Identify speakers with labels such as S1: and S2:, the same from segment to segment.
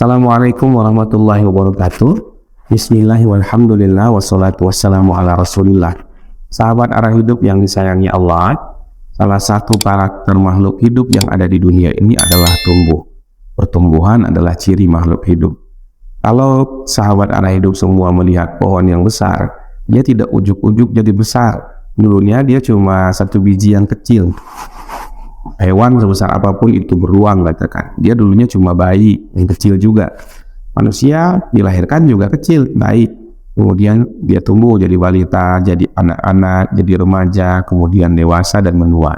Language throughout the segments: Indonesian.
S1: Assalamualaikum warahmatullahi wabarakatuh. Bismillahirrahmanirrahim. Wassalatu wassalamu ala rasulillah. Sahabat arah hidup yang disayangi Allah, salah satu karakter makhluk hidup yang ada di dunia ini adalah tumbuh. Pertumbuhan adalah ciri makhluk hidup. Kalau sahabat arah hidup semua melihat pohon yang besar, dia tidak ujuk-ujuk jadi besar. Dulunya dia cuma satu biji yang kecil. Hewan sebesar apapun itu beruang, katakan. Dia dulunya cuma bayi yang kecil juga. Manusia dilahirkan juga kecil, bayi. Kemudian dia tumbuh jadi balita, jadi anak-anak, jadi remaja, kemudian dewasa dan menua.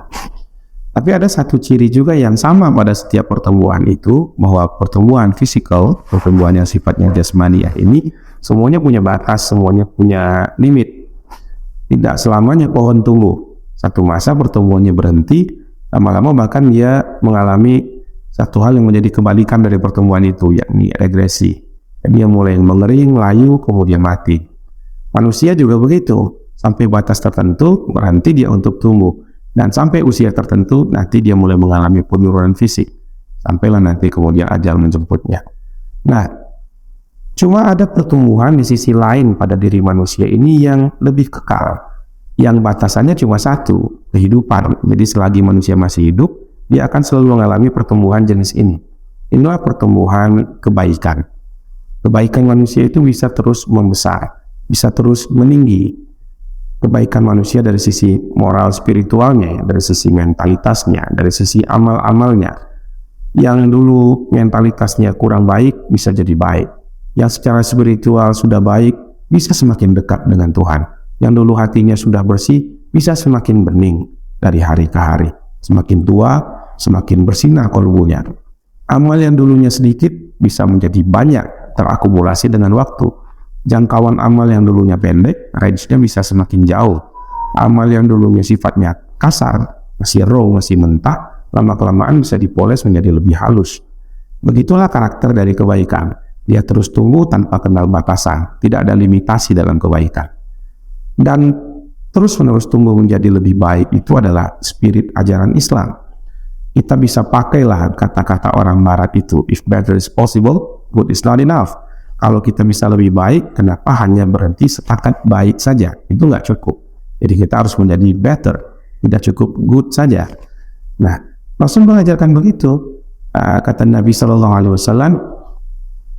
S1: Tapi ada satu ciri juga yang sama pada setiap pertumbuhan itu, bahwa pertumbuhan fisikal, pertumbuhan yang sifatnya jasmaniah ini, semuanya punya batas, semuanya punya limit. Tidak selamanya pohon tumbuh. Satu masa pertumbuhannya berhenti, lama-lama bahkan dia mengalami satu hal yang menjadi kebalikan dari pertumbuhan itu, yakni regresi. Dia mulai mengering, layu, kemudian mati. Manusia juga begitu, sampai batas tertentu berhenti dia untuk tumbuh, dan sampai usia tertentu nanti dia mulai mengalami penurunan fisik, sampailah nanti kemudian ajal menjemputnya. Nah, cuma ada pertumbuhan di sisi lain pada diri manusia ini yang lebih kekal, yang batasannya cuma satu, kehidupan. Jadi selagi manusia masih hidup, dia akan selalu mengalami pertumbuhan jenis ini. Inilah pertumbuhan kebaikan. Kebaikan manusia itu bisa terus membesar, bisa terus meninggi. Kebaikan manusia dari sisi moral spiritualnya, dari sisi mentalitasnya, dari sisi amal-amalnya. Yang dulu mentalitasnya kurang baik bisa jadi baik. Yang secara spiritual sudah baik bisa semakin dekat dengan Tuhan. Yang dulu hatinya sudah bersih bisa semakin bening dari hari ke hari. Semakin tua semakin bersinar kolbunya. Amal yang dulunya sedikit bisa menjadi banyak, terakumulasi dengan waktu. Jangkauan amal yang dulunya pendek, range-nya bisa semakin jauh. Amal yang dulunya sifatnya kasar, masih raw, masih mentah, lama-kelamaan bisa dipoles menjadi lebih halus. Begitulah karakter dari kebaikan. Dia terus tumbuh tanpa kenal batasan, tidak ada limitasi dalam kebaikan. Dan terus-menerus tumbuh menjadi lebih baik itu adalah spirit ajaran Islam. Kita bisa pakailah kata-kata orang barat itu, if better is possible, good is not enough. Kalau kita bisa lebih baik, kenapa hanya berhenti setakat baik saja? Itu nggak cukup. Jadi kita harus menjadi better, tidak cukup good saja. Nah, Rasul mengajarkan begitu. Kata Nabi SAW,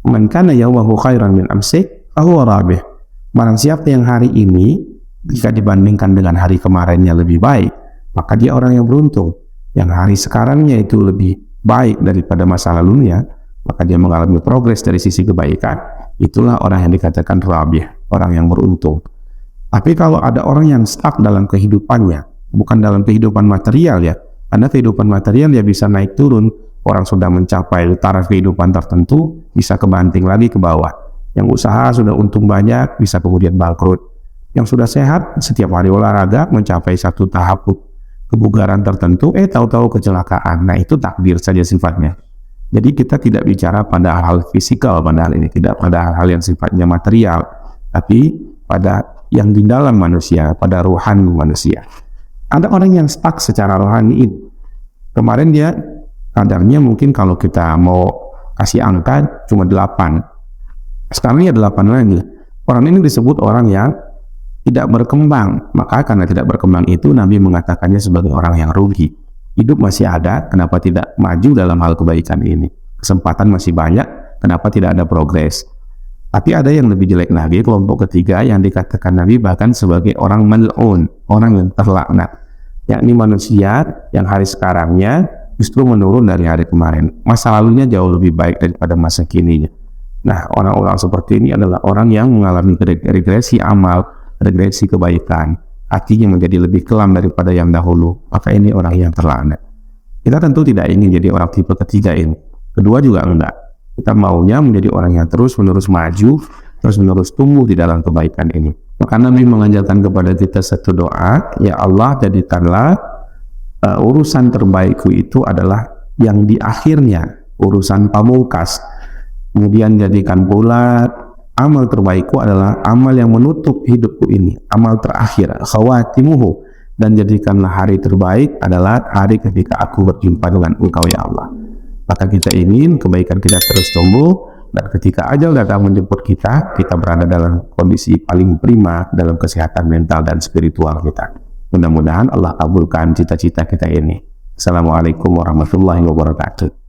S1: man kana yawmahu khairan min amsik, fahuwa rabih. Barang siapa yang hari ini jika dibandingkan dengan hari kemarinnya lebih baik, maka dia orang yang beruntung. Yang hari sekarangnya itu lebih baik daripada masa lalunya, maka dia mengalami progres dari sisi kebaikan. Itulah orang yang dikatakan rabih, orang yang beruntung. Tapi kalau ada orang yang stuck dalam kehidupannya, bukan dalam kehidupan material ya, karena kehidupan material dia bisa naik turun. Orang sudah mencapai taraf kehidupan tertentu, bisa kebanting lagi ke bawah. Yang usaha sudah untung banyak, bisa kemudian bangkrut. Yang sudah sehat, setiap hari olahraga, mencapai satu tahap kebugaran tertentu, tahu-tahu kecelakaan. Nah, itu takdir saja sifatnya. Jadi kita tidak bicara pada hal-hal fisikal pada hal ini, tidak pada hal-hal yang sifatnya material, tapi pada yang di dalam manusia, pada rohani manusia. Ada orang yang stuck secara rohani ini. Kemarin dia kadarnya mungkin kalau kita mau kasih angka cuma 8. Sekarang dia 8 lagi. Orang ini disebut orang yang tidak berkembang. Maka karena tidak berkembang itu Nabi mengatakannya sebagai orang yang rugi. Hidup masih ada, kenapa tidak maju dalam hal kebaikan ini? Kesempatan masih banyak, kenapa tidak ada progres? Tapi ada yang lebih jelek lagi, kelompok ketiga yang dikatakan Nabi bahkan sebagai orang mal'un, orang yang terlaknat. Yakni manusia yang hari sekarangnya justru menurun dari hari kemarin. Masa lalunya jauh lebih baik daripada masa kininya. Nah, orang-orang seperti ini adalah orang yang mengalami regresi amal, regresi kebaikan, hatinya menjadi lebih kelam daripada yang dahulu. Maka ini orang yang terlaknat. Kita tentu tidak ingin jadi orang tipe ketiga ini. Kedua juga enggak. Kita maunya menjadi orang yang terus-menerus maju, terus-menerus tumbuh di dalam kebaikan ini. Maka Nabi mengajarkan kepada kita satu doa, ya Allah, jadikanlah urusan terbaikku itu adalah yang di akhirnya, urusan pamungkas. Kemudian jadikan pula amal terbaikku adalah amal yang menutup hidupku ini, amal terakhir, khawatimuhu, dan jadikanlah hari terbaik adalah hari ketika aku berjumpa dengan Engkau ya Allah. Maka kita ingin kebaikan kita terus tumbuh, Dan ketika ajal datang menjemput kita berada dalam kondisi paling prima dalam kesehatan mental dan spiritual kita. Mudah-mudahan Allah kabulkan cita-cita kita ini. Assalamualaikum warahmatullahi wabarakatuh.